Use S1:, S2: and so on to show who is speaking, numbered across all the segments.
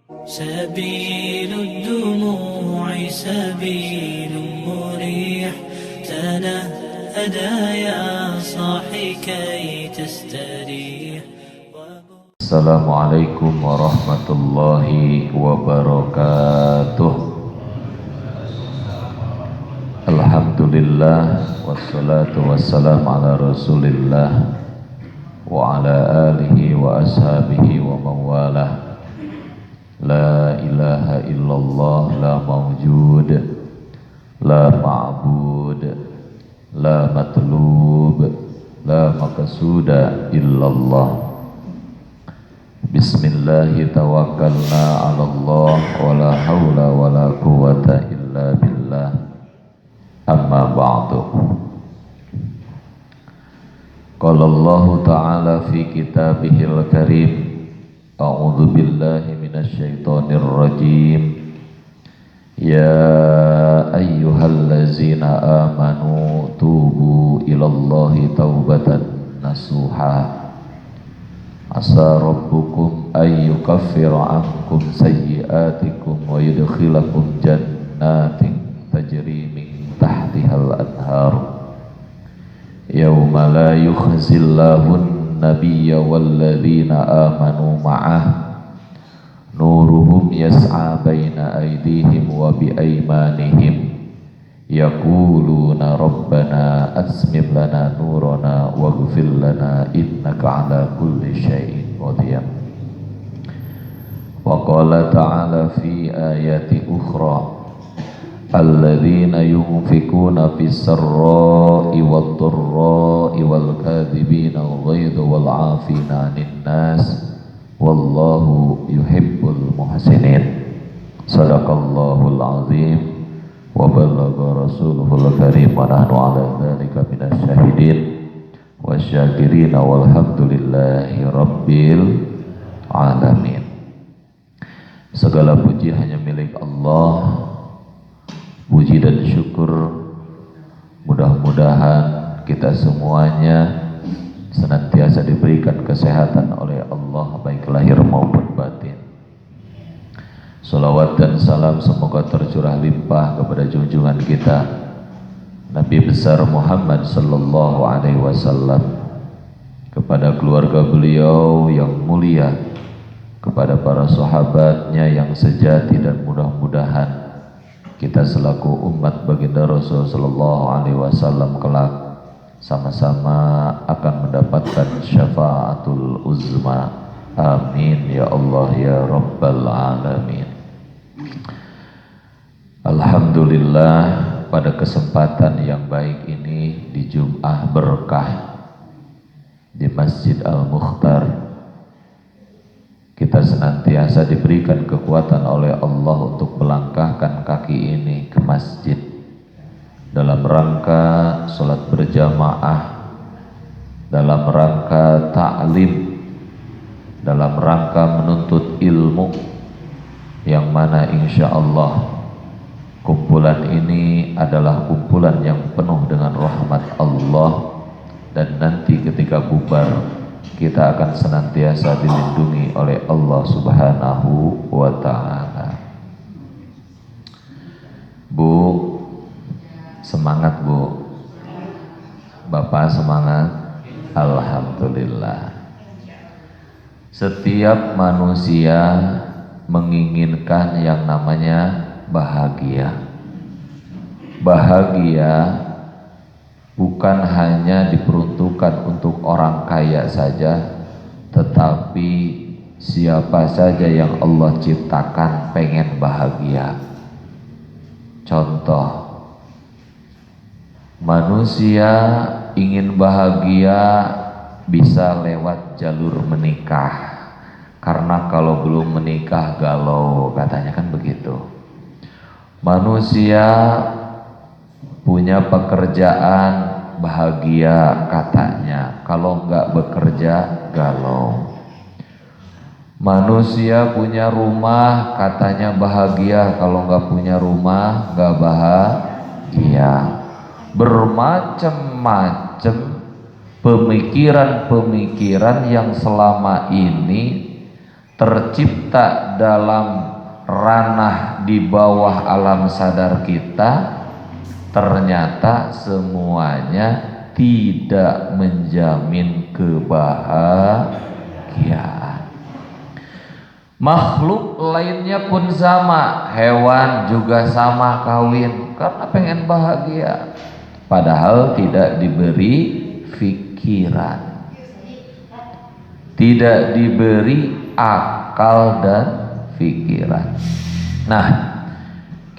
S1: سبيل الدموع سبيل مريح تنهدى يا صاحي كي تستريح.
S2: السلام عليكم ورحمة الله وبركاته. Alhamdulillah wassalatu wassalamu ala rasulillah wa ala alihi wa ashabihi wa mawalah. La ilaha illallah la mawjud la ma'bud la matlub la maqsuda illallah. Bismillahi tawakkalna ala Allah wa la hawla wa la quwwata illa billah. Amma ba'du. Qala Allah ta'ala fi kitabihil karim. A'udzu billahi minasy syaithanir rajim. Ya ayyuhallazina amanu tubu ilallahi taubatan nasuha. Asa rabbukum ayyukaffira ankum sayyiatikum wa yudkhilakum jannatin tajri min tahtihal anhar yawma la yukhzillahun nabiyya walladzina amanu ma'ah nuruhum yas'a baina aydihim wa biaymanihim yaquluna rabbana asmim lana nurana waghfir lana innaka ala kulli syai'in qadir. Wa qala ta'ala fi ayati ukhra alladzina yunfikuna fis sarra'i wad dharra'i wal kadhibina al-ghaidha wal 'afina 'anil nas wallahu yuhibbul muhsinin. Shadaqallahul azim wa balagha rasuluhul karim wa nahnu 'ala dzalika minasy syahidin wasyakirin walhamdulillahi rabbil alamin. Segala puji hanya milik Allah. Puji dan syukur mudah-mudahan kita semuanya senantiasa diberikan kesehatan oleh Allah baik lahir maupun batin. Salawat dan salam semoga tercurah limpah kepada junjungan kita Nabi besar Muhammad sallallahu alaihi wasallam, kepada keluarga beliau yang mulia, kepada para sahabatnya yang sejati, dan mudah-mudahan kita selaku umat baginda Rasul sallallahu alaihi wasallam kelak sama-sama akan mendapatkan syafaatul uzma. Amin ya Allah ya rabbal alamin. Alhamdulillah, pada kesempatan yang baik ini di Jum'ah berkah di Masjid Al-Mukhtar, kita senantiasa diberikan kekuatan oleh Allah untuk melangkahkan kaki ini ke masjid dalam rangka sholat berjamaah, dalam rangka ta'lim, dalam rangka menuntut ilmu, yang mana insya Allah kumpulan ini adalah kumpulan yang penuh dengan rahmat Allah, dan nanti ketika bubar kita akan senantiasa dilindungi oleh Allah subhanahu wa ta'ala. Bu, semangat Bu. Bapak semangat. Alhamdulillah. Setiap manusia menginginkan yang namanya bahagia. Bahagia bukan hanya diperuntukkan untuk orang kaya saja, tetapi siapa saja yang Allah ciptakan pengen bahagia. Contoh, manusia ingin bahagia bisa lewat jalur menikah, karena kalau belum menikah galau, katanya kan begitu. Manusia punya pekerjaan bahagia katanya, kalau enggak bekerja galau. Manusia punya rumah katanya bahagia, kalau enggak punya rumah enggak bahagia. Bermacam-macam pemikiran-pemikiran yang selama ini tercipta dalam ranah di bawah alam sadar kita, ternyata semuanya tidak menjamin kebahagiaan. Makhluk lainnya pun sama, hewan juga sama kawin karena pengen bahagia, padahal tidak diberi pikiran, tidak diberi akal dan pikiran. Nah,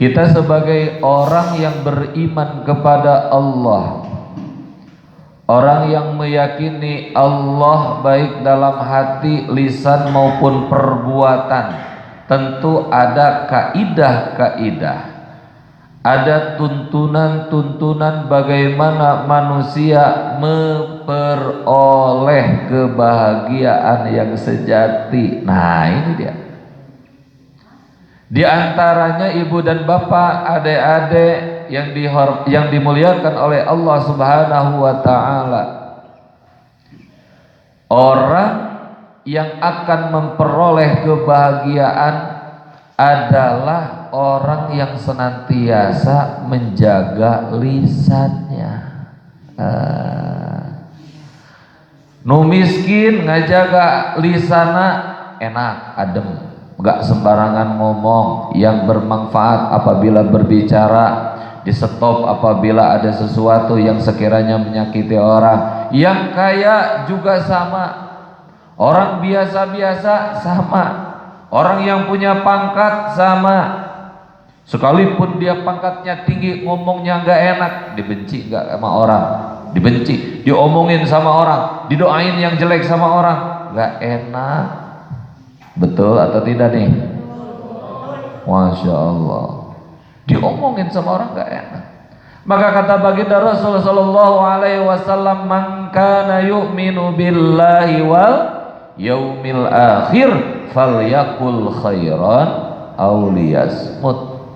S2: kita sebagai orang yang beriman kepada Allah, orang yang meyakini Allah baik dalam hati, lisan maupun perbuatan, tentu ada kaidah-kaidah, ada tuntunan-tuntunan bagaimana manusia memperoleh kebahagiaan yang sejati. Nah, ini dia. Di antaranya ibu dan bapak, adik-adik yang dimuliakan oleh Allah Subhanahu wa taala. Orang yang akan memperoleh kebahagiaan adalah orang yang senantiasa menjaga lisannya. Nu miskin ngajaga lisana enak, adem, gak sembarangan ngomong, yang bermanfaat apabila berbicara, di stop apabila ada sesuatu yang sekiranya menyakiti orang. Yang kaya juga sama, orang biasa-biasa sama, orang yang punya pangkat sama, sekalipun dia pangkatnya tinggi, ngomongnya gak enak, dibenci gak sama orang, dibenci, diomongin sama orang, didoain yang jelek sama orang, gak enak. Betul atau tidak nih? Masya Allah, diomongin sama orang gak enak. Maka kata baginda Rasul sallallahu alaihi wasallam, man kana yu'minu billahi wal yaumil akhir falyakul khairan aw liyasmut.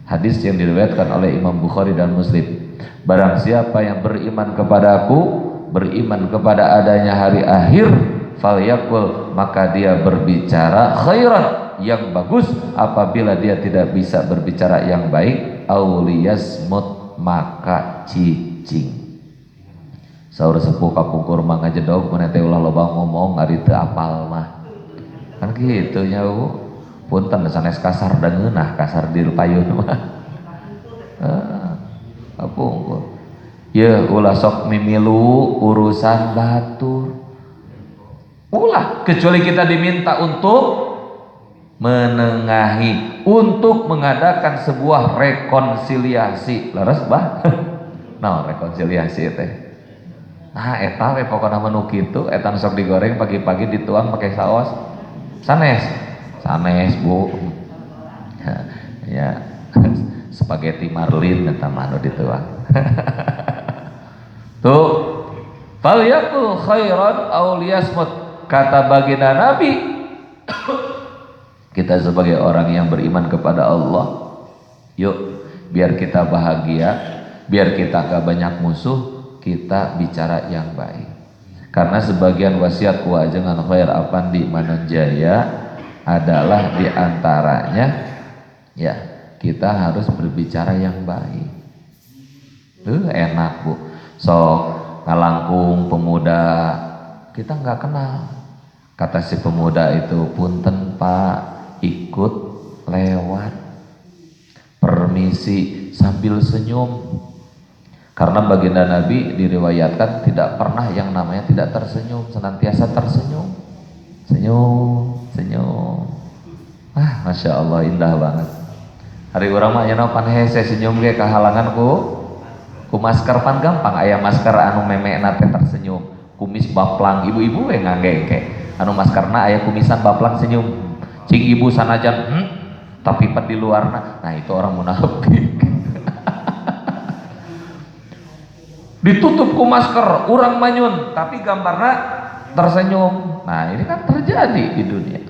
S2: Hadis yang diriwayatkan oleh Imam Bukhari dan Muslim. Barang siapa yang beriman kepadaku, beriman kepada adanya hari akhir, falyakul, maka dia berbicara khairan, yang bagus. Apabila dia tidak bisa berbicara yang baik, auliyasmut, maka cicing. Saur sepuh kapungkur mah ngajedog mana teh ulah loba ngomong ari teu apal mah. Kan kitu nya Bu. Punten sanes kasar dan ngeunah, kasar di payun mah. Kapungkur. Ye ulah sok mimilu urusan batur. Ulah, kecuali kita diminta untuk menengahi, untuk mengadakan sebuah rekonsiliasi. Leres bah? Nah, rekonsiliasi teh. Nah, eta we pokona menu kitu, eta sok digoreng pagi-pagi dituang pakai saos. Sanes. Sanes, Bu. Ya. Spaghetti marlin eta mah anu dituang. Tuh. Falyakul khairan aw liyasmut. Kata baginda Nabi, kita sebagai orang yang beriman kepada Allah, yuk biar kita bahagia, biar kita gak banyak musuh, kita bicara yang baik. Karena sebagian wasiat ku ajengan khair apandi mananjaya adalah diantaranya, ya kita harus berbicara yang baik. Enak Bu, sok ngalangkung pemuda kita nggak kenal. Kata si pemuda itu, punten Pak, ikut lewat, permisi, sambil senyum. Karena baginda Nabi diriwayatkan tidak pernah yang namanya tidak tersenyum, senantiasa tersenyum, senyum. Masya Allah, indah banget. Hari urang mah cenah pan hese senyum ge kahalangan ku masker pan gampang, aya masker anu memena teh tersenyum, kumis baplang, ibu-ibu we ngangge anu maskerna aya kumisan baplang senyum, cing ibu sanajan tapi pet di luarna, nah itu orang munafik. Ditutup ku masker, urang manyun tapi gambarna tersenyum. Nah ini kan terjadi di dunia.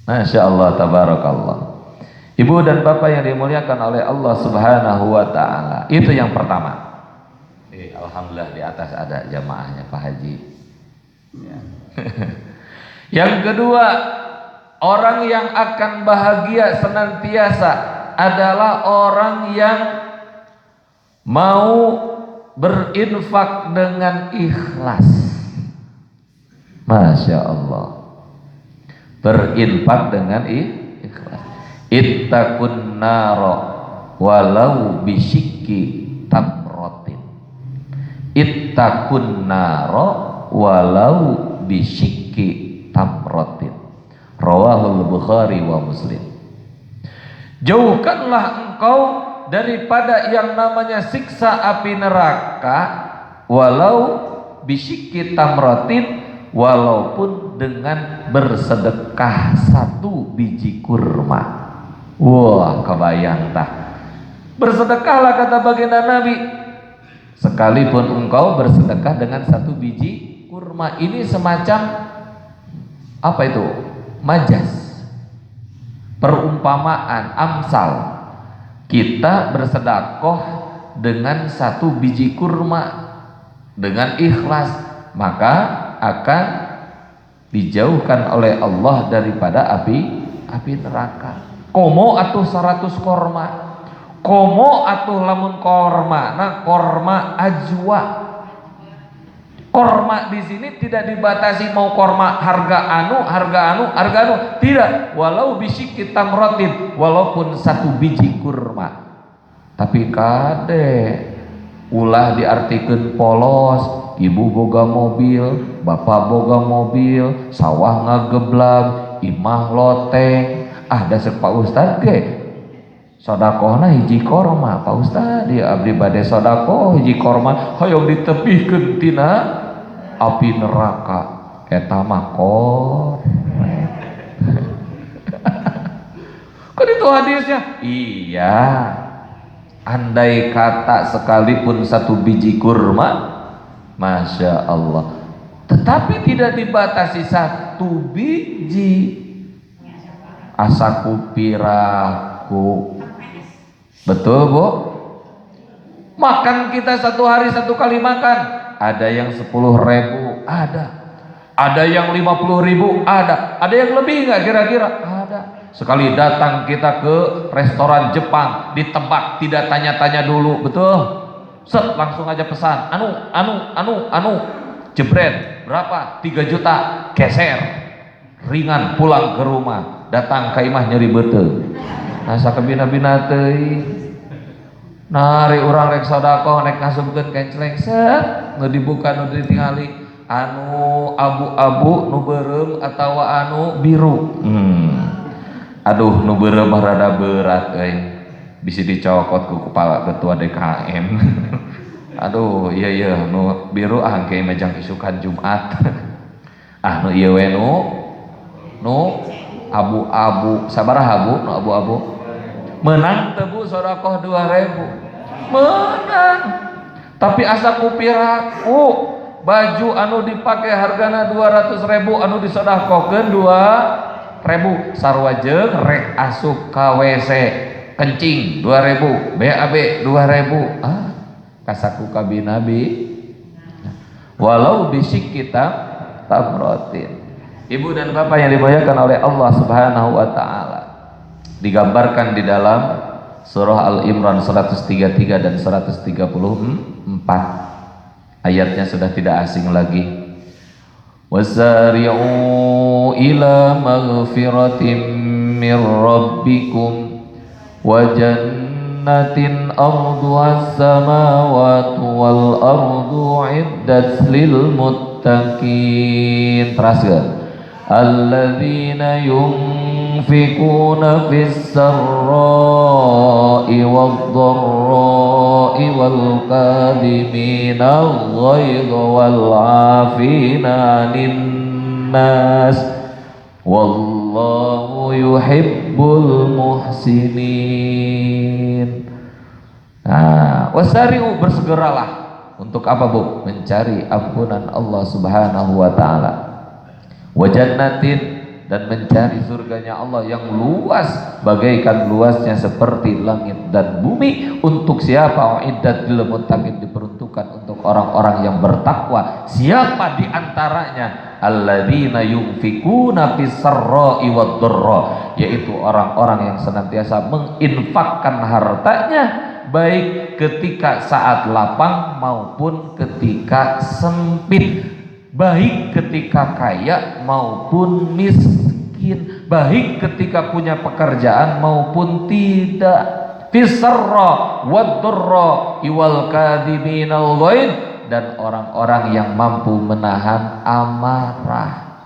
S2: Masya Allah, tabarakallah. Ibu dan bapak yang dimuliakan oleh Allah Subhanahu wa ta'ala, itu yang pertama. Alhamdulillah di atas ada jamaahnya Pak Haji ya. Yang kedua, Orang yang akan bahagia senantiasa adalah orang yang mau berinfak dengan ikhlas. Masya Allah. Berinfak dengan ikhlas. Ittaqun naro walau bisyikki tamrotin. Ittaqun naro walau bisyikki tamrotin. Rawahul Bukhari wa Muslim. Jauhkanlah engkau daripada yang namanya siksa api neraka walau bisyikki tamrotin, walaupun dengan bersedekah 1 biji kurma. Wah, kebayang tak? Bersedekahlah kata baginda Nabi, sekalipun engkau bersedekah dengan 1 biji kurma. Ini semacam apa itu? Majas, perumpamaan, amsal. Kita bersedekah dengan 1 biji kurma dengan ikhlas, maka akan dijauhkan oleh Allah daripada api neraka. Komo atuh 100 korma, komo atuh lamun korma, nah korma ajwa. Korma di sini tidak dibatasi mau korma harga anu, tidak. Walau bisyikki tamrotin, walaupun 1 biji kurma. Tapi kade ulah diartikeun polos, ibu boga mobil, bapak boga mobil, sawah ngageblag, imah loteng. Da seuk Pak Ustad ge sodakohna hiji korma. Pak Ustad dia abdi bade sodakoh hiji korma, hoyong ditepihkeun tina api neraka. Eta mah korek. Kan itu hadisnya. Iya, andai kata sekalipun 1 biji kurma, Masya Allah, tetapi tidak dibatasi 1 biji. Asaku piraku. Betul Bu? Makan kita 1 hari 1 kali makan. Ada yang 10.000, ada yang 50.000, ada yang lebih nggak kira-kira? Ada. Sekali datang kita ke restoran Jepang, ditebak, tidak tanya-tanya dulu, betul? Set, langsung aja pesan, anu, jebret, berapa? 3 juta, geser, ringan, pulang ke rumah, datang ke imah nyeri betul. Nah sakebina-bina teuing. Nari urang rek sodako nek ngasupkeun kenceleng set nu dibuka nu ditingali anu abu-abu nu beureum atawa anu biru. Aduh nu beureum mah rada berat euy. Bisi dicokot ku kepala ketua DKM. Aduh iya nu biru engke mejang isukan Jumat. Nu ieu we nu abu-abu sabaraha Bu nu abu-abu? Menang tebu sodakoh 2.000 menang, tapi asa kupiraku baju anu dipake hargana 200.000 anu disodakohkeun 2.000 sarua jeung rek asup ka WC kencing 2.000 BAB 2.000 kasaku kabi nabi walau bisik kita tamrotin. Ibu dan bapak yang dimuliakan oleh Allah Subhanahu wa taala, digambarkan di dalam surah Al-Imran 133 dan 134. Ayatnya sudah tidak asing lagi. Wasari'u ila maghfiratin mir rabbikum wa jannatin arduha as-samawati wal ardu 'iddat lil muttaqin. Teruskan. Alladzina yunfikuna fis sarra'i wad-dharra'i wal kadhimina al-ghaidha wal 'afina 'anil nas wallahu yuhibbul muhsinin. Nah, wasari'u, bersegeralah untuk apa Bu? Mencari ampunan Allah Subhanahu wa taala. Wa jannatin, dan mencari surganya Allah yang luas bagaikan luasnya seperti langit dan bumi. Untuk siapa? Uiddat lil muttaqin, diperuntukkan untuk untuk orang-orang yang bertakwa. Siapa di antaranya? Alladzina yunfikuna fis-sarra'i wad-dharra, yaitu orang-orang yang senantiasa menginfakkan hartanya baik ketika saat lapang maupun ketika sempit, baik ketika kaya maupun miskin, baik ketika punya pekerjaan maupun tidak. Fisarra wad-dharra wal kadhiminal ghaidh, dan orang-orang yang mampu menahan amarah,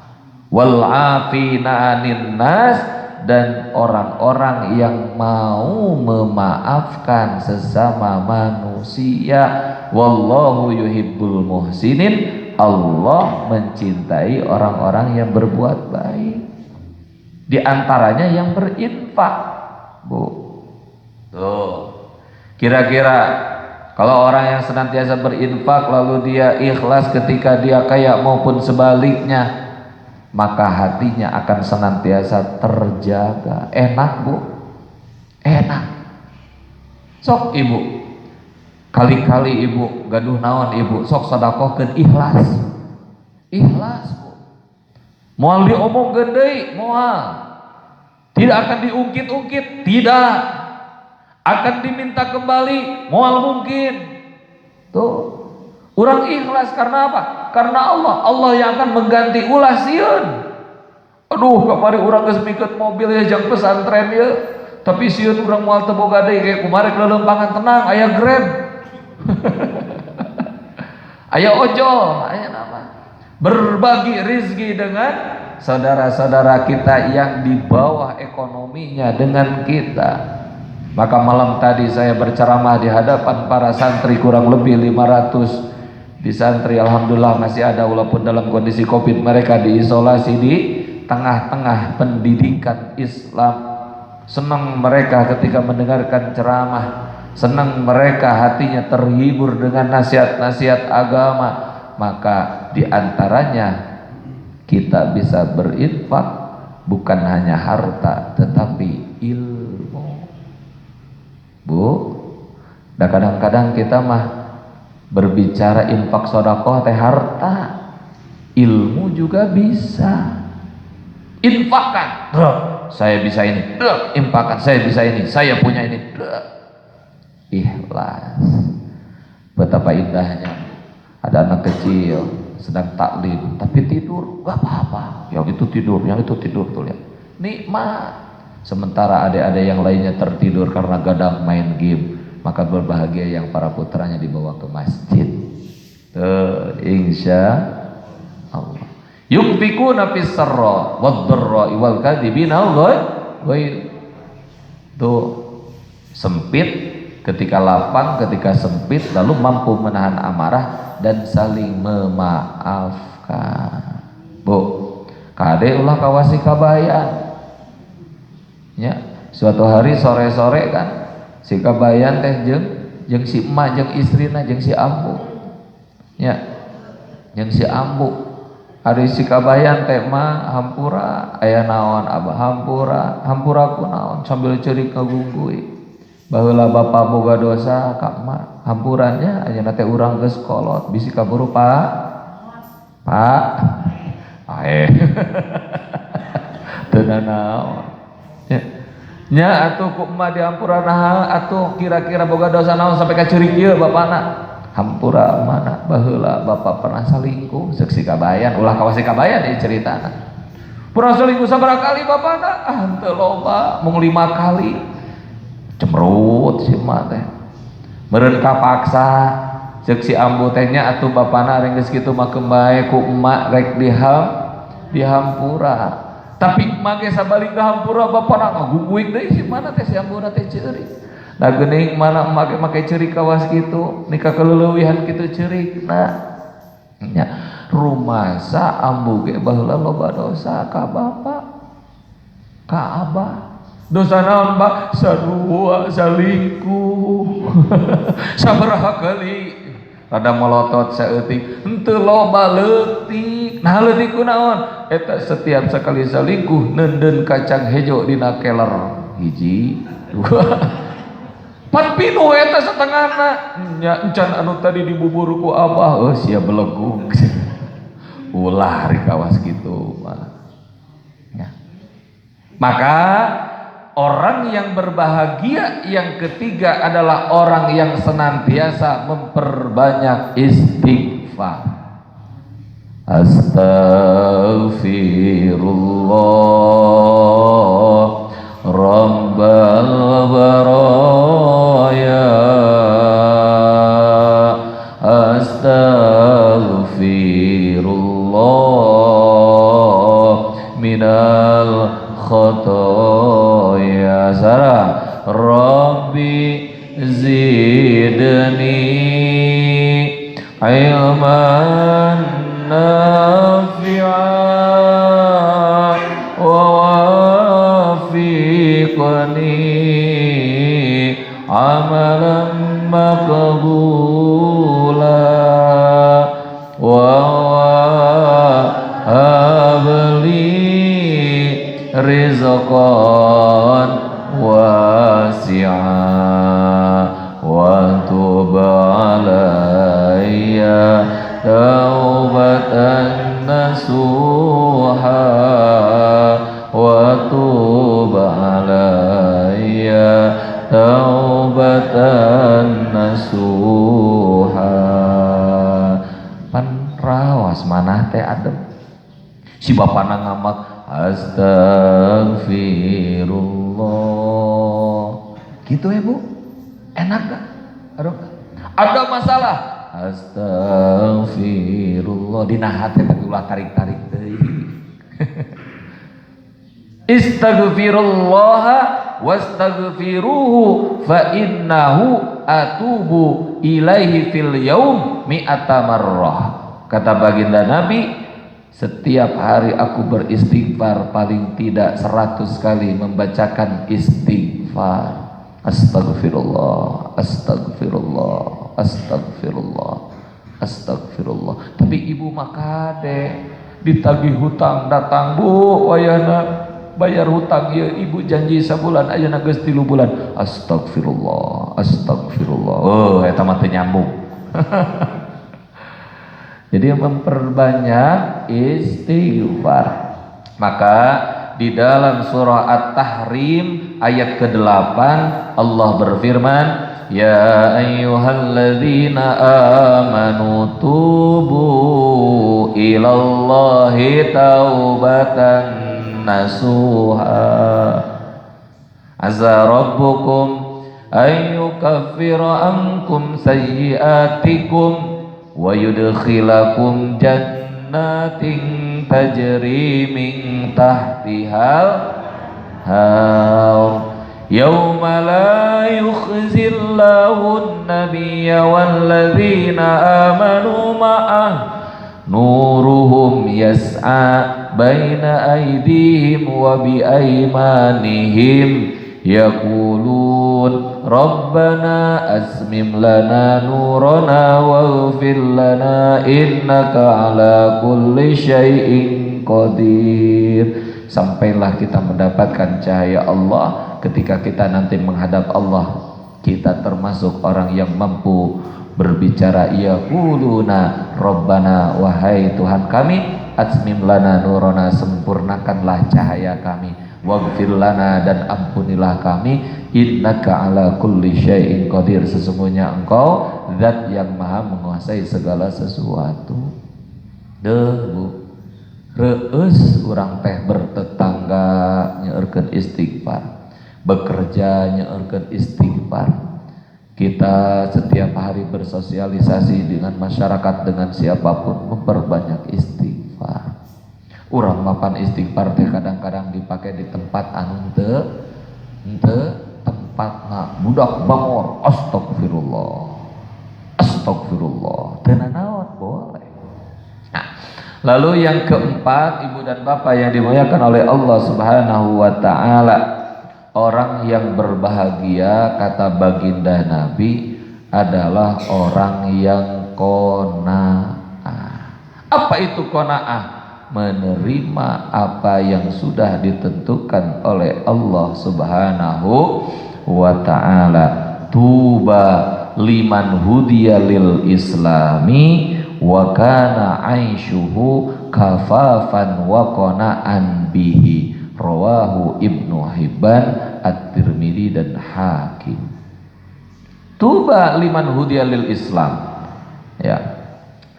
S2: wal afina 'anin nas, dan orang-orang yang mau memaafkan sesama manusia. Wallahu yuhibbul muhsinin, Allah mencintai orang-orang yang berbuat baik. Di antaranya yang berinfak, Bu. Tuh, kira-kira kalau orang yang senantiasa berinfak lalu dia ikhlas ketika dia kaya maupun sebaliknya, maka hatinya akan senantiasa terjaga. Enak, Bu, enak. Sok ibu, kali-kali ibu gaduh naon ibu, sok sedekahkeun ikhlas. Ikhlas, Bu. Moal diomongkeun deui, moal. Tidak akan diungkit-ungkit, tidak. Akan diminta kembali moal mungkin. Tuh, orang ikhlas karena apa? Karena Allah yang akan mengganti ulah sieun. Aduh, kamari urang geus mikeun mobil ya jang pesantren ya, tapi sieun urang moal teu boga deui kayak kumarik lelempangan tenang aya Grab. Aya ojol, aya nama. Berbagi rizki dengan saudara-saudara kita yang di bawah ekonominya dengan kita. Maka malam tadi saya berceramah di hadapan para santri kurang lebih 500 di santri. Alhamdulillah masih ada walaupun dalam kondisi Covid, mereka diisolasi di tengah-tengah pendidikan Islam. Senang mereka ketika mendengarkan ceramah, senang mereka hatinya terhibur dengan nasihat-nasihat agama. Maka di antaranya kita bisa berinfak bukan hanya harta tetapi ilmu, Bu. Dan kadang-kadang kita mah berbicara infak sedekah teh harta, ilmu juga bisa. Infakkan, saya bisa ini, infakkan, saya bisa ini, saya punya ini. Ikhlas. Betapa indahnya. Ada anak kecil sedang taklim tapi tidur, gak apa-apa. Yang itu tidur, yang itu tidur, tuh lihat. Nikmat. Sementara adik-adik yang lainnya tertidur karena gadang main game, maka berbahagia yang para putranya dibawa ke masjid. Insya Allah. Yunfikuna fis-sarra wad-dharra wal kadhibinal ghaidh. Tuh, sempit ketika lapang, ketika sempit, lalu mampu menahan amarah dan saling memaafkan. Bu, kade ulah kawasi kabayan. Ya, suatu hari sore-sore kan si kabayan teh jeung si emak jeung istrina jeung si ambu. Ya, jeung si ambu. Ari si kabayan teh mah hampura aya naon abah hampura ku naon sambil ceurik ngagungguy. Baheula bapa boga dosa ka emak, hampurannya ayeuna teh urang geus kolot bisi kaburu Pak. Teu naon. Nya atuh ku emak dihampura naha atuh kira-kira boga dosa naon sampai ka ceurik ieu bapana. Hampura mana baheula bapa pernah salingkuh ceuk si kabayan, ulah ka si kabayan ieu ceritana. Pernah salingkuh sabaraha kali bapana? Henteu loba, mung 5 kali. Cemrut si emak teh. Meureun kapaksa ceuk si ambu teh nya atuh bapana reng geus kitu makeun bae ku emak rek dihampura. Tapi emak ge sabalik hampura bapana ngagungguing deui si mana teh si ambuna teh ceurik. Da geuning mana emak ge make ceurik kawas kitu, nika kaleulewihan kitu ceurikna. Nya rumasa ambu ge baheula loba dosa ka bapa ka abah. Dosa naon, Mbak? Sarua salingkuh. Sabaraha kali? Rada melotot saeutik, henteu loba leutik. Nah leutik kunaon? Eta setiap sekali salingkuh neundeun kacang hejo dina keler. 1, 2. Pan pinuh eta setengahna nya encan anu tadi di bubur ku abah sia belegug ulah ari kawas kitu ya. Maka orang yang berbahagia yang ketiga adalah orang yang senantiasa memperbanyak istighfar. Astaghfirullah Rabbal baraya Astaghfirullah minal khotoya sarah Rabbi zidni ilman nafi'an wa wafiqni amalan maqbula wa habli rizqan wasi'a wa tub alayya taubatan nasuha wa tub alayya taubatan nasuha. Pan rawas manah teh adem si bapana ngamak astagfirullah gitu ya Bu, enak gak? Ada masalah astagfirullah dina hati tapi ulah tarik-tarik deui. Istaghfirullah wastaghfiruhu fa innahu atubu ilaihi fil yaum mi'ata marrah. Kata baginda Nabi, setiap hari aku beristighfar paling tidak 100 kali membacakan istighfar. Astagfirullah, astagfirullah, astagfirullah, astagfirullah. Tapi ibu makade ditagih hutang datang Bu wayahna bayar hutang ya ibu janji sabulan ayeuna geus 3 bulan. Astagfirullah, astagfirullah. Oh eta mah teu nyambung. Jadi memperbanyak istighfar. Maka di dalam surah At-Tahrim ayat ke-8 Allah berfirman, ya ayyuhalladzina amanu tubu ilallahi taubatan nasuha asa rabbukum ayyukaffira ankum sayyiatikum wa yudkhilakum jannatin tajri min tahtihal yawma la yukhzillahu an-nabiyya walladzina amanu ma'ah nuruhum yas'a baina aydihim wa bi aymanihim yaqulun rabbana asmim lana nurana waghfir lana innaka ala kulli syai'in qadir. Sampailah kita mendapatkan cahaya Allah ketika kita nanti menghadap Allah, kita termasuk orang yang mampu berbicara yaquluna rabbana wahai Tuhan kami asmim lana nurana sempurnakanlah cahaya kami waghfir lana dan ampunilah kami innaka ala kulli syai'in qadir sesungguhnya engkau zat yang maha menguasai segala sesuatu. Deuh Bu, reus urang teh bertetangga nyeurkeun istighfar, bekerja nyeurkeun istighfar. Kita setiap hari bersosialisasi dengan masyarakat dengan siapapun memperbanyak istighfar. Urang mapan istighfar teh kadang-kadang dipakai di tempat anu henteu tempatna budak bangor astagfirullah. Astagfirullah. Teu naon boleh. Nah, lalu yang keempat, ibu dan bapak yang dimuliakan oleh Allah Subhanahu wa taala, orang yang berbahagia kata baginda Nabi adalah orang yang qanaah. Apa itu qanaah? Menerima apa yang sudah ditentukan oleh Allah Subhanahu wa taala. tuba liman hudiya lil islami wa kana aishuhu kafafan wa qana'an bihi, rawahu Ibnu Hibban, At-Tirmidzi dan Hakim. Tuba liman hudiya lil Islam, ya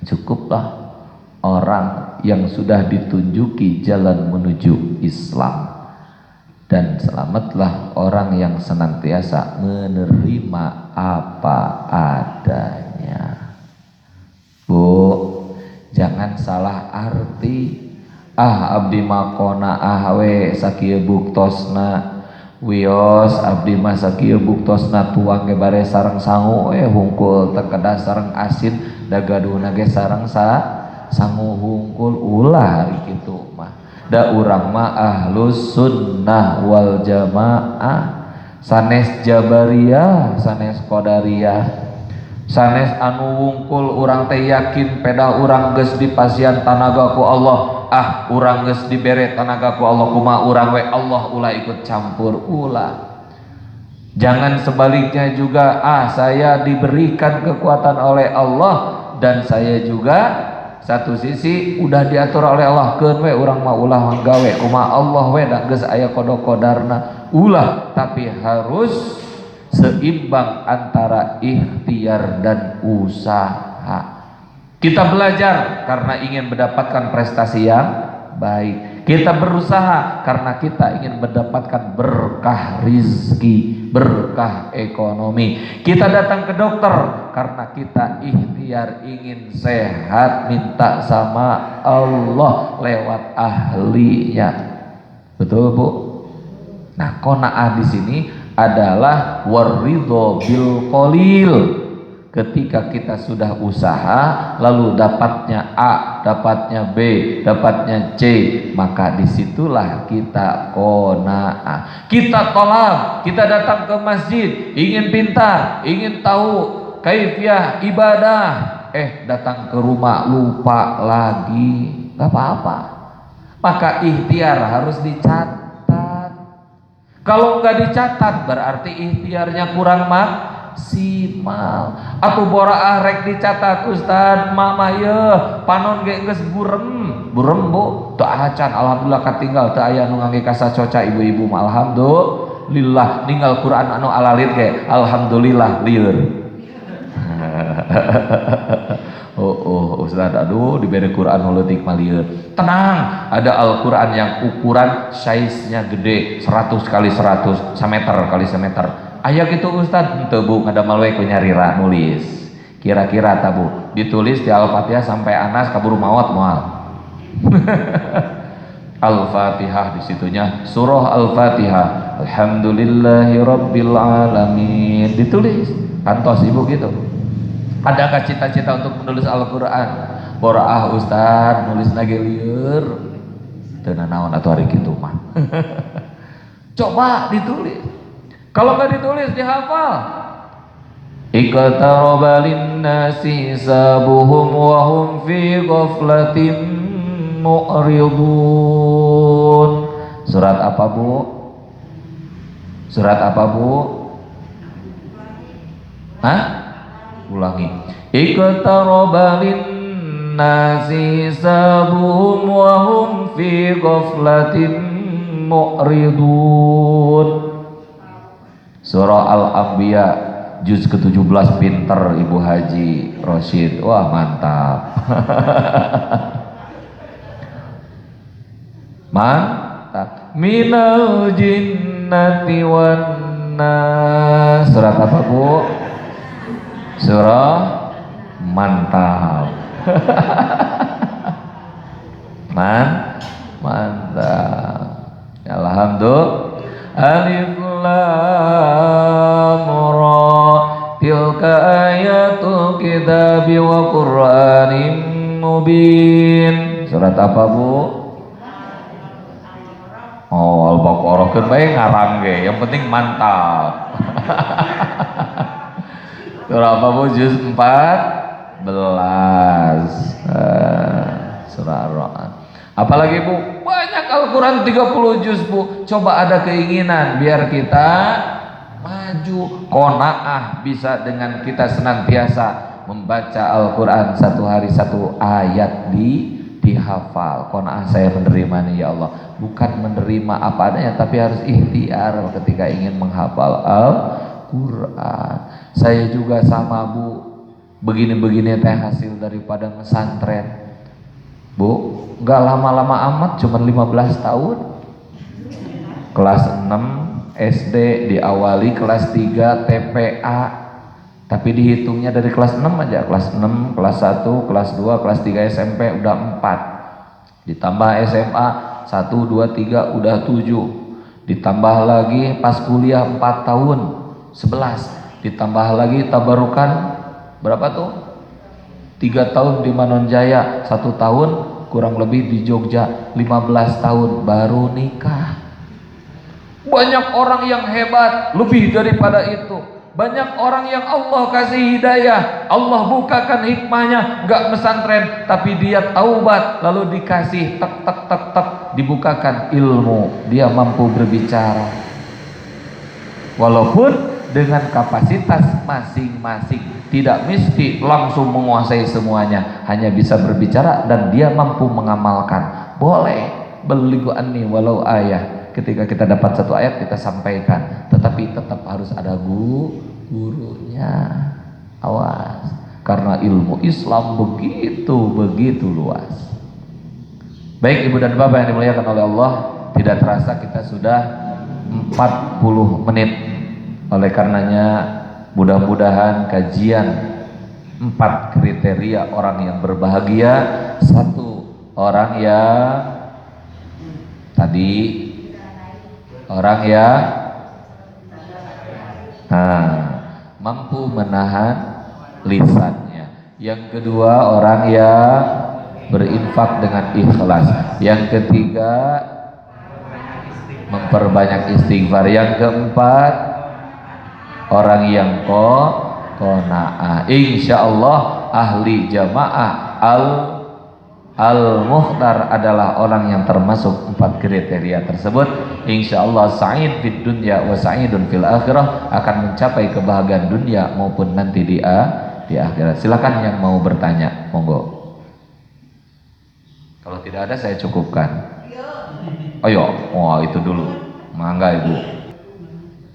S2: cukuplah orang yang sudah ditunjuki jalan menuju Islam, dan selamatlah orang yang senantiasa menerima apa adanya. Bu, jangan salah arti. Abdi makona we sakieu buktosna, wios abdi mah sakieu buktosna tuang ge bare sareng sangu hungkul teu kedah sareng asin da gaduhna ge sareng sangu hungkul ulah ari kitu mah. Da urang mah ahlus sunnah wal jamaah, sanes jabariyah sanes qadariyah, sanes anu wungkul urang teh yakin pedah urang geus dipasian tanaga ku Allah, urang geus dibere tanaga ku Allah, kumaha urang we Allah ulah ikut campur ulah. Jangan sebaliknya juga saya diberikan kekuatan oleh Allah dan saya juga satu sisi udah diatur oleh Allah, keun we urang mah ulah manggawe kumaha Allah we da geus aya kodok-kodarna ulah, tapi harus seimbang antara ikhtiar dan usaha. Kita belajar karena ingin mendapatkan prestasi yang baik. Kita berusaha karena kita ingin mendapatkan berkah rizki, berkah ekonomi. Kita datang ke dokter karena kita ikhtiar ingin sehat, minta sama Allah lewat ahlinya. Betul Bu? Nah, qanaah di sini adalah waridho bil qalil. Ketika kita sudah usaha lalu dapatnya A, dapatnya B, dapatnya C, maka disitulah kita qanaah. Kita tolak, kita datang ke masjid ingin pintar, ingin tahu kaifiah ibadah, datang ke rumah lupa lagi, gak apa-apa. Maka ikhtiar harus dicatat. Kalau nggak dicatat berarti ikhtiarnya kurang maksimal. Atuh boraah rek dicatat Ustad, mama ye panon ge geus burem Bu, teu acan alhamdulillah katinggal teu aya nu ngangge kasacoca ibu-ibu mah alhamdulillah, ninggal Quran anu alalit ge alhamdulillah lieur. Ustad aduh diberi Quran leutik mah lieur. Tenang, ada Al-Quran yang ukuran size-nya gede 100 kali 100, semeter kali semeter. Aya gitu Ustad, henteu Bu, ngadamal we ku nyarira nulis. Kira-kira ta Bu, ditulis di Al-Fatihah sampai Anas kaburu maot moal. Al-Fatihah disitunya surah Al-Fatihah. Alhamdulillahirabbil alamin. Ditulis. Kantos Ibu gitu. Adakah cita-cita untuk menulis Al-Quran? Boraah Ustad nulis nage lieur teu naon atuh ari kitu mah. Coba ditulis. Kalau nggak ditulis dihafal. Iqtaraba linnasi sabuhum wa hum fi ghaflatin mu'ridun. Surat apa Bu? Surat apa Bu? Ulangi. Iqtaraba linnasi sabuhum wa hum fi ghaflatin mu'ridun. Surah Al-Anbiya juz ke-17, pinter Ibu Haji Rosyid. Wah mantap. Mantap. Minal jinnati wan nas. Surat apa Bu? Surah mantap. Mantap. Alhamdulillah. Alif lam ra tilka ayatul kitabi wa qur'anin mubin. Surat apa Bu? Al-Baqarah keun bae ngarang ge, yang penting mantap. Surah apa Bu? Juz 14. Surah Ar-Ra'd. Apalagi Bu? Banyak Al-Quran 30 juz Bu. Coba ada keinginan biar kita maju. Qanaah bisa dengan kita senantiasa membaca Al-Quran, satu hari satu ayat dihafal. Qanaah, saya menerima nih ya Allah, bukan menerima apa adanya, tapi harus ikhtiar ketika ingin menghafal Al-Quran. Saya juga sama Bu, begini-begini teh hasil daripada mesantren Bu, nggak lama-lama amat, cuma 15 tahun. Kelas 6 SD diawali, kelas 3 TPA, tapi dihitungnya dari kelas 6 aja. Kelas 6, kelas 1, kelas 2, kelas 3 SMP udah 4. Ditambah SMA 1, 2, 3 udah 7. Ditambah lagi pas kuliah 4 tahun 11. Ditambah lagi tabarukan berapa tuh? 3 tahun di Manonjaya, 1 tahun kurang lebih di Jogja, 15 tahun baru nikah. Banyak orang yang hebat lebih daripada itu. Banyak orang yang Allah kasih hidayah, Allah bukakan hikmahnya, gak pesantren tapi dia taubat, lalu dikasih tek tek tek tek, dibukakan ilmu, dia mampu berbicara walaupun dengan kapasitas masing-masing, tidak mesti langsung menguasai semuanya, hanya bisa berbicara dan dia mampu mengamalkan. Boleh beligu anni walau ayah, ketika kita dapat satu ayat kita sampaikan, tetapi tetap harus ada gurunya. Awas, karena ilmu Islam begitu luas. Baik Ibu dan Bapak yang dimuliakan oleh Allah, tidak terasa kita sudah 40 menit. Oleh karenanya mudah-mudahan kajian 4 kriteria orang yang berbahagia. 1, orang yang tadi orang yang mampu menahan lisannya. Yang kedua, orang yang berinfak dengan ikhlas. Yang ketiga, memperbanyak istighfar. Yang keempat, orang yang qanaah. Insyaallah ahli jamaah Al-Mukhtar adalah orang yang termasuk 4 kriteria tersebut. Insyaallah sa'id fid dunya wa sa'idun fil akhirah, akan mencapai kebahagiaan dunia maupun nanti di akhirat. Silakan yang mau bertanya, monggo. Kalau tidak ada saya cukupkan. Ayo, itu dulu. Mangga Ibu.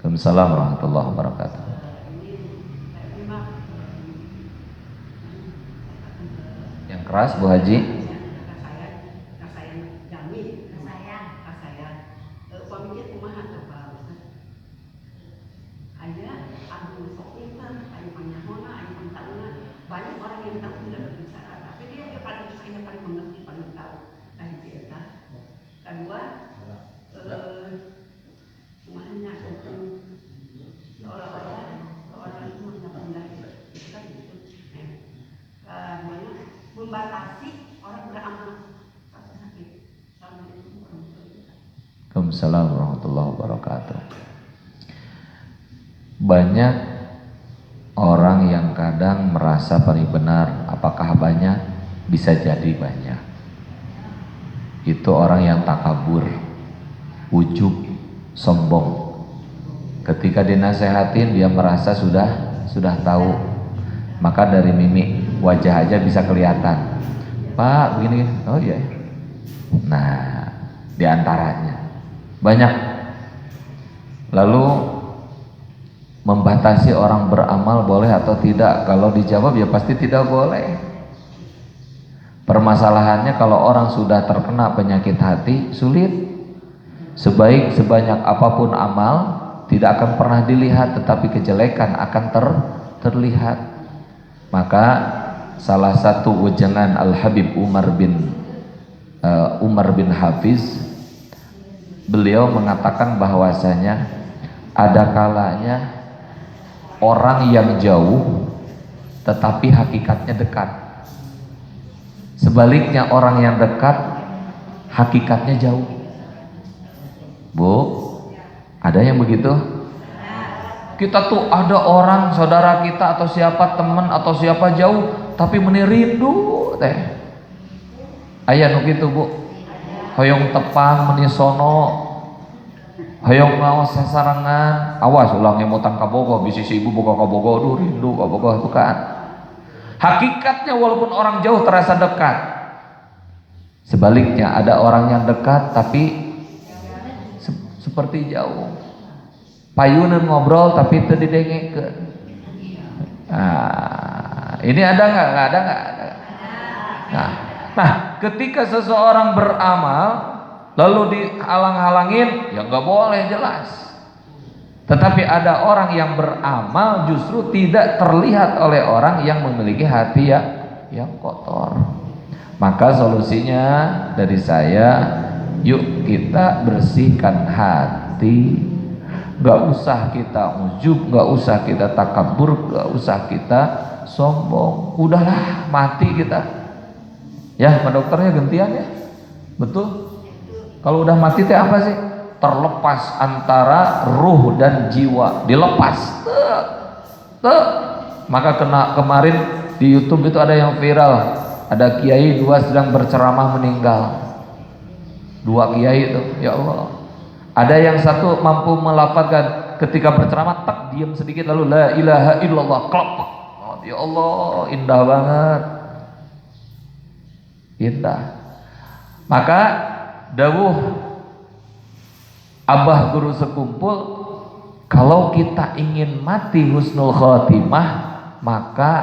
S2: Waalaikumsalam warahmatullahi wabarakatuh. Yang keras Bu Haji.
S3: Banyak orang yang tahu tidak berbicara, tapi dia paling mengerti, paling tahu. Kedua, semuanya seolah-olah itu mengenai itu kan gitu. Membatasi orang beramal sakit.
S2: Waalaikumsalam warahmatullahi wabarakatuh. Banyak orang yang kadang merasa paling benar. Apakah banyak? Bisa jadi banyak. Itu orang yang takabur, ujub, sombong. Ketika dinasehatin dia merasa sudah tahu. Maka dari mimik wajah aja bisa kelihatan. Pak, begini. Oh iya. Nah, diantaranya banyak. Lalu membatasi orang beramal boleh atau tidak? Kalau dijawab ya pasti tidak boleh. Permasalahannya kalau orang sudah terkena penyakit hati, sulit. Sebanyak apapun amal tidak akan pernah dilihat, tetapi kejelekan akan terlihat. Maka salah satu ujangan Al-Habib Umar bin Hafiz, beliau mengatakan bahwasanya ada kalanya orang yang jauh tetapi hakikatnya dekat. Sebaliknya orang yang dekat hakikatnya jauh. Bu, ada yang begitu? Kita tuh ada orang saudara kita atau siapa teman atau siapa jauh tapi meni rindu teh. Aya nu kitu Bu. Hoyong tepang meni sono. Hoyong ngaos sasarangan, awas ulang emotan kabogoh, bisi si ibu boga kabogoh, aduh rindu kabogoh, bukan. Hakikatnya walaupun orang jauh terasa dekat. Sebaliknya ada orang yang dekat tapi seperti jauh. Payunan ngobrol tapi teu didengekeun. Nah, ini ada nggak? Nggak ada nggak? Nah, ketika seseorang beramal lalu dihalang-halangin, ya nggak boleh jelas. Tetapi ada orang yang beramal justru tidak terlihat oleh orang yang memiliki hati yang kotor. Maka solusinya dari saya, yuk kita bersihkan hati. Gak usah kita ujub, gak usah kita takabur, gak usah kita sombong. Udahlah, mati kita. Ya, Pak dokternya gantian ya. Betul? Kalau udah mati teh apa sih? Terlepas antara ruh dan jiwa, dilepas. Tuh. Maka kemarin di YouTube itu ada yang viral, ada kiai dua sedang berceramah meninggal. Dua kiai itu, ya Allah. Ada yang satu mampu melafazkan ketika berceramah, tak diam sedikit lalu la ilaha illallah, klop. Oh, ya Allah, indah banget. Indah. Maka dawuh Abah Guru Sekumpul, kalau kita ingin mati husnul khotimah, maka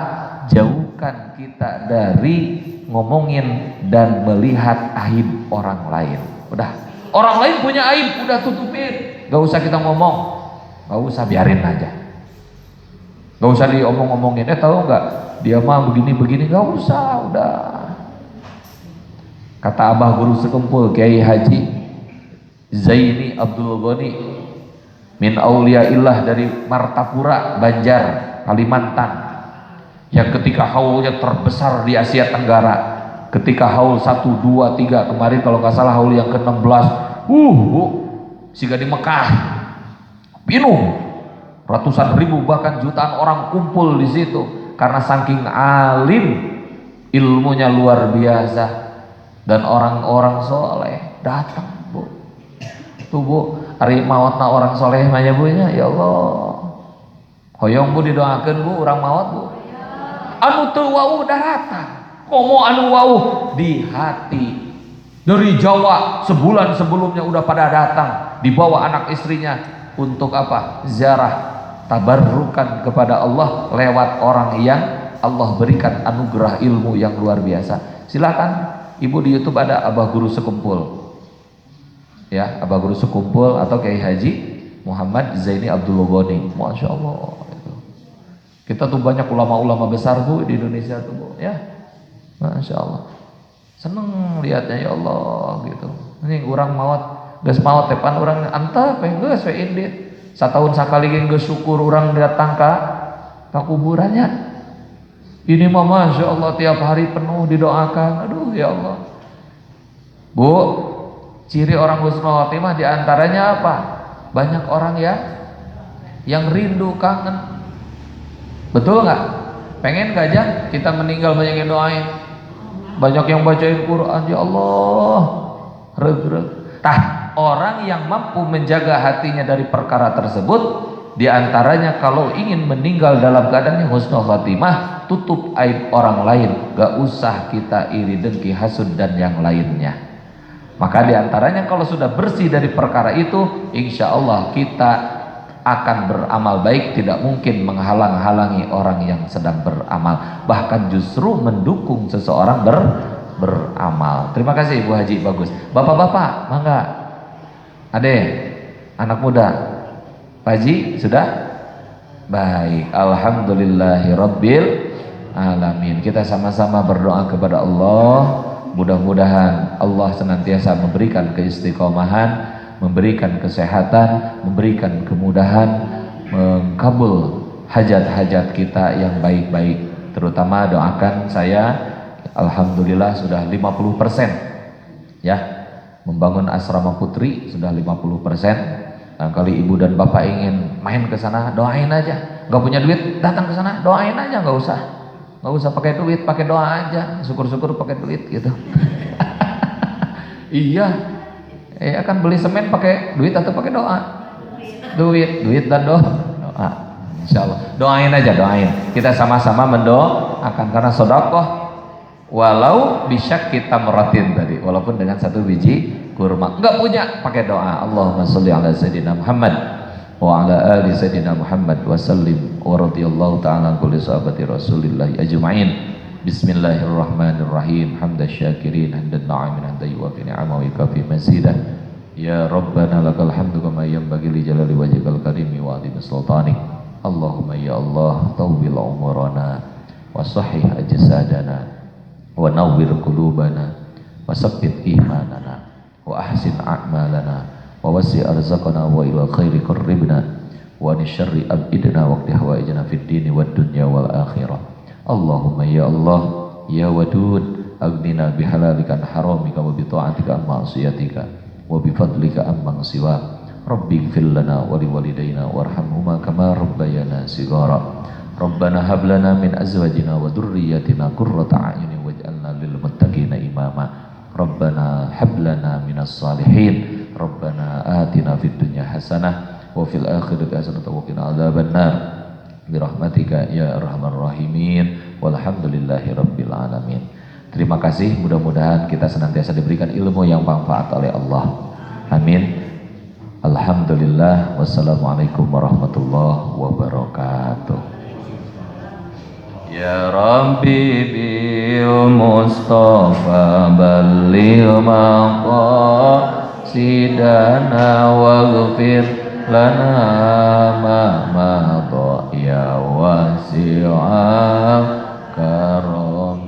S2: jauhkan kita dari ngomongin dan melihat aib orang lain. Udah, orang lain punya aib, udah tutupin, gak usah kita ngomong, gak usah, biarin aja, gak usah diomong-omongin. Tahu nggak dia mah begini-begini, gak usah, udah. Kata Abah Guru Sekumpul, Kiai Haji Zaini Abdul Ghani min Auliaillah dari Martapura, Banjar, Kalimantan, yang ketika haulnya terbesar di Asia Tenggara, ketika haul 1, 2, 3 kemarin kalau nggak salah haul yang ke-16, bu, siga di Mekah penuh, ratusan ribu bahkan jutaan orang kumpul di situ karena saking alim, ilmunya luar biasa, dan orang-orang soleh datang, bu. Tuh bu, hari mautna orang soleh mah bu nya, ya Allah. Hoyong bu didoakeun bu, orang maut bu. Anu teu wau daratan, komo anu wau di hati. Dari Jawa sebulan sebelumnya udah pada datang, dibawa anak istrinya untuk apa? Ziarah, tabarrukan kepada Allah lewat orang yang Allah berikan anugerah ilmu yang luar biasa. Silakan ibu di YouTube ada Abah Guru Sekumpul. Ya, Abah Guru Sekumpul atau Kiai Haji Muhammad Zaini Abdul Ghani. Masya Allah. Kita tuh banyak ulama-ulama besar bu di Indonesia tuh bu, ya, Masya Allah. Seneng lihatnya, ya Allah gitu. Ini orang maut, geus maut tepan orang antep geus we indit. Satahun sakali geus syukur orang datang ka kuburannya. Ini mah Masya Allah tiap hari penuh didoakan. Aduh ya Allah. Bu, ciri orang husnul khotimah diantaranya apa? Banyak orang yang rindu, kangen. Betul nggak? Pengen gak aja kita meninggal banyak yang doain, banyak yang bacain Quran, ya Allah, reg-reg. Orang yang mampu menjaga hatinya dari perkara tersebut, diantaranya kalau ingin meninggal dalam keadaan yang husnul khotimah, tutup aib orang lain, gak usah kita iri, dengki, hasud dan yang lainnya. Maka diantaranya kalau sudah bersih dari perkara itu, insya Allah kita akan beramal baik, tidak mungkin menghalang-halangi orang yang sedang beramal, bahkan justru mendukung seseorang beramal. Terima kasih Bu Haji, bagus. Bapak-bapak, mangga. Ade, anak muda, Pak Haji sudah? Baik, alhamdulillahirabbil alamin. Kita sama-sama berdoa kepada Allah, mudah-mudahan Allah senantiasa memberikan keistiqomahan, memberikan kesehatan, memberikan kemudahan, mengkabul hajat-hajat kita yang baik-baik. Terutama doakan saya, alhamdulillah sudah 50% ya, membangun asrama putri sudah 50%. Nah, kali ibu dan bapak ingin main ke sana, doain aja. Gak punya duit, datang ke sana, doain aja, nggak usah pakai duit, pakai doa aja. Syukur-syukur pakai duit gitu. Iya. Akan beli semen pakai duit atau pakai doa? Duit dan doa. Insya Allah. Doain aja, doain. Kita sama-sama mendoakan karena sedekah walau bisyak kita meratin tadi, walaupun dengan satu biji kurma. Enggak punya, pakai doa. Allahumma sholli ala sayyidina Muhammad wa ala ali sayyidina Muhammad wa sallim wa radhiyallahu ta'ala an kulli sahabati Rasulillah ajma'in. Bismillahirrahmanirrahim. Hamdasyakirin hamdan na'imin hamdan yuwafi ni'amahu wa yukafi mazidah. Ya Rabbana lakal hamdu kama yanbaghi li jalali wajhikal karimi wa 'azimi sultanik. Allahumma ya Allah tawwil umurana wa sahih ajsadana wa nawwir qulubana wa sabbit imanana wa ahsin a'malana wa wasi' arzaqana wa ila khairi qarribna wa an syarri abidna wa qdi hawaijana fid dini wad dunya wal akhirah. Allahumma ya Allah ya wadud aghnina bihalalika an haramika wa bi ta'atika an ma'siyatika wa bi fadlika amman siwa. Rabbi ighfir lana wa liwalidayna warhamhuma kama rabbayana shighara. Rabbana hab lana min azwajina wa dhurriyyatina qurrata a'yunin waj'alna lil muttaqina imama. Rabbana hab lana minas salihin. Rabbana atina fid dunya hasanah wa fil akhirati hasanah wa qina adzabannar. Birahmatika ya arhamar rahimin. Walhamdulillahi rabbil alamin. Terima kasih, mudah-mudahan kita senantiasa diberikan ilmu yang bermanfaat oleh Allah. Amin. Alhamdulillah. Wassalamualaikum warahmatullahi wabarakatuh. Ya Rabbi bil Mustafa balligh maqasidana waghfir lana ma madha ya wasi'a karam.